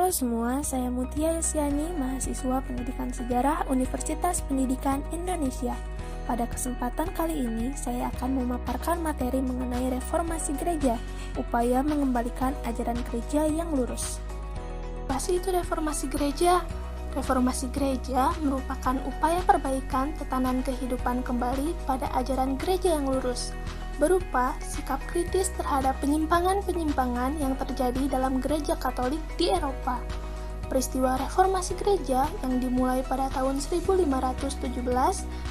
Halo semua, saya Mutia Yasyani, mahasiswa Pendidikan Sejarah Universitas Pendidikan Indonesia. Pada kesempatan kali ini, saya akan memaparkan materi mengenai reformasi gereja, upaya mengembalikan ajaran gereja yang lurus. Apa sih itu reformasi gereja? Reformasi gereja merupakan upaya perbaikan tatanan kehidupan kembali pada ajaran gereja yang lurus, berupa sikap kritis terhadap penyimpangan-penyimpangan yang terjadi dalam gereja Katolik di Eropa. Peristiwa reformasi gereja yang dimulai pada tahun 1517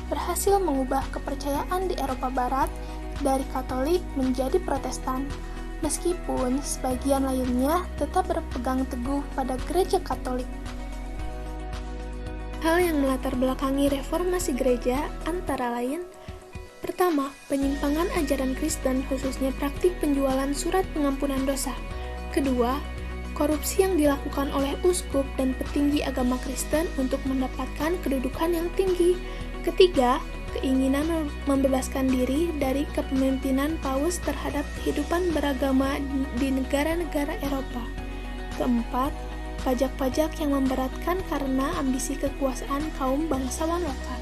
berhasil mengubah kepercayaan di Eropa Barat dari Katolik menjadi Protestan, meskipun sebagian lainnya tetap berpegang teguh pada gereja Katolik. Hal yang melatar belakangi reformasi gereja antara lain: pertama, penyimpangan ajaran Kristen khususnya praktik penjualan surat pengampunan dosa. Kedua, korupsi yang dilakukan oleh uskup dan petinggi agama Kristen untuk mendapatkan kedudukan yang tinggi. Ketiga, keinginan membebaskan diri dari kepemimpinan Paus terhadap kehidupan beragama di negara-negara Eropa. Keempat, pajak-pajak yang memberatkan karena ambisi kekuasaan kaum bangsawan lokal.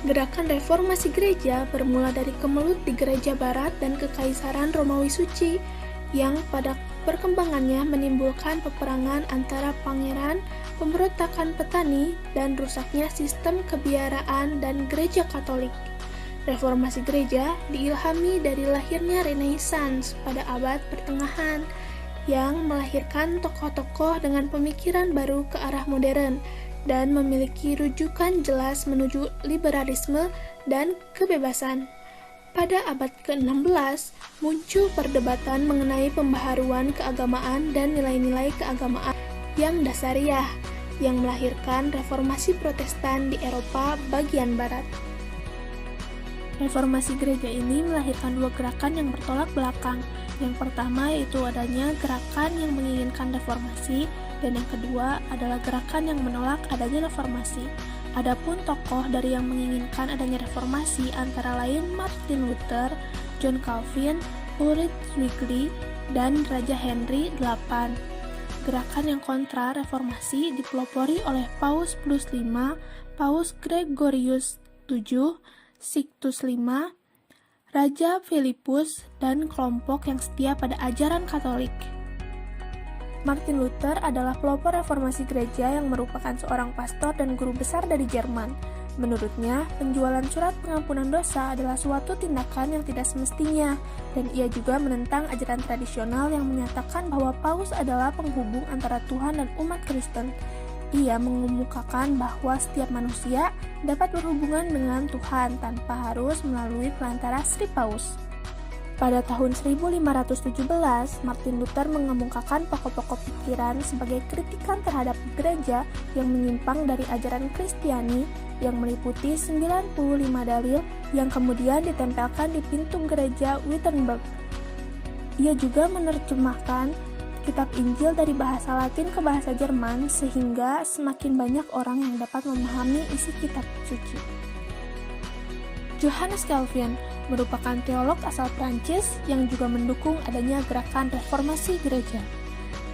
Gerakan reformasi gereja bermula dari kemelut di gereja barat dan kekaisaran Romawi Suci, yang pada perkembangannya menimbulkan peperangan antara pangeran, pemberontakan petani, dan rusaknya sistem kebiaraan dan gereja Katolik. Reformasi gereja diilhami dari lahirnya Renaissance pada abad pertengahan, yang melahirkan tokoh-tokoh dengan pemikiran baru ke arah modern dan memiliki rujukan jelas menuju liberalisme dan kebebasan. Pada abad ke-16, muncul perdebatan mengenai pembaharuan keagamaan dan nilai-nilai keagamaan yang dasariah, yang melahirkan reformasi Protestan di Eropa bagian barat. Reformasi gereja ini melahirkan dua gerakan yang bertolak belakang. Yang pertama yaitu adanya gerakan yang menginginkan reformasi, dan yang kedua adalah gerakan yang menolak adanya reformasi. Adapun tokoh dari yang menginginkan adanya reformasi antara lain Martin Luther, John Calvin, Ulrich Zwingli, dan Raja Henry VIII. Gerakan yang kontra reformasi dipelopori oleh Paus Pius V, Paus Gregorius VII, Sixtus V, Raja Filipus, dan kelompok yang setia pada ajaran Katolik. Martin Luther adalah pelopor reformasi gereja yang merupakan seorang pastor dan guru besar dari Jerman. Menurutnya, penjualan surat pengampunan dosa adalah suatu tindakan yang tidak semestinya, dan ia juga menentang ajaran tradisional yang menyatakan bahwa Paus adalah penghubung antara Tuhan dan umat Kristen. Ia mengemukakan bahwa setiap manusia dapat berhubungan dengan Tuhan tanpa harus melalui perantara Sri Paus. Pada tahun 1517, Martin Luther mengemukakan pokok-pokok pikiran sebagai kritikan terhadap gereja yang menyimpang dari ajaran Kristiani, yang meliputi 95 dalil yang kemudian ditempelkan di pintu gereja Wittenberg. Ia juga menerjemahkan kitab Injil dari bahasa Latin ke bahasa Jerman sehingga semakin banyak orang yang dapat memahami isi kitab suci. Johannes Calvin merupakan teolog asal Prancis yang juga mendukung adanya gerakan reformasi gereja.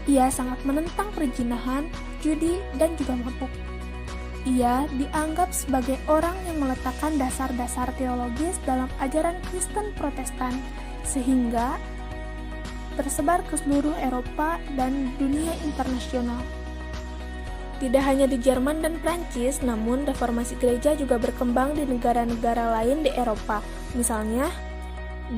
Ia sangat menentang perzinahan, judi, dan juga mabuk. Ia dianggap sebagai orang yang meletakkan dasar-dasar teologis dalam ajaran Kristen Protestan, sehingga tersebar ke seluruh Eropa dan dunia internasional. Tidak hanya di Jerman dan Prancis, namun reformasi gereja juga berkembang di negara-negara lain di Eropa. Misalnya,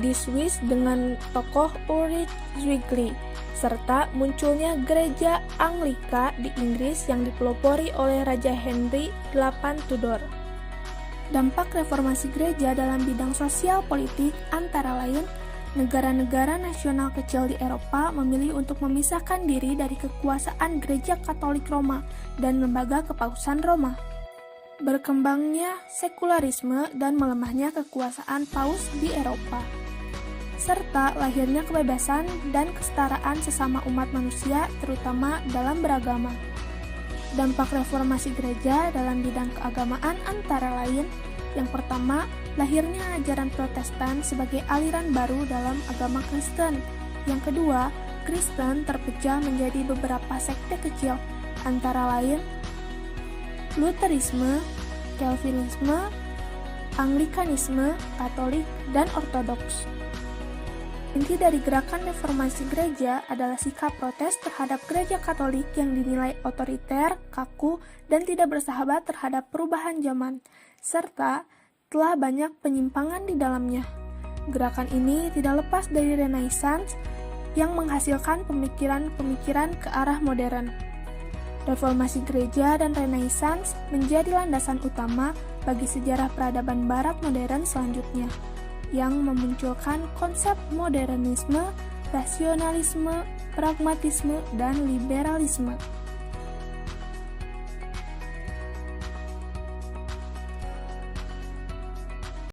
di Swiss dengan tokoh Ulrich Zwingli, serta munculnya gereja Anglika di Inggris yang dipelopori oleh Raja Henry VIII Tudor. Dampak reformasi gereja dalam bidang sosial politik antara lain, negara-negara nasional kecil di Eropa memilih untuk memisahkan diri dari kekuasaan Gereja Katolik Roma dan lembaga Kepausan Roma. Berkembangnya sekularisme dan melemahnya kekuasaan Paus di Eropa, serta lahirnya kebebasan dan kesetaraan sesama umat manusia, terutama dalam beragama. Dampak reformasi gereja dalam bidang keagamaan antara lain: yang pertama, lahirnya ajaran Protestan sebagai aliran baru dalam agama Kristen. Yang kedua, Kristen terpecah menjadi beberapa sekte kecil, antara lain Lutherisme, Calvinisme, Anglikanisme, Katolik, dan Ortodoks. Inti dari gerakan reformasi gereja adalah sikap protes terhadap gereja Katolik yang dinilai otoriter, kaku, dan tidak bersahabat terhadap perubahan zaman, serta telah banyak penyimpangan di dalamnya. Gerakan ini tidak lepas dari Renaissance yang menghasilkan pemikiran-pemikiran ke arah modern. Reformasi gereja dan Renaissance menjadi landasan utama bagi sejarah peradaban Barat modern selanjutnya, yang memunculkan konsep modernisme, rasionalisme, pragmatisme, dan liberalisme.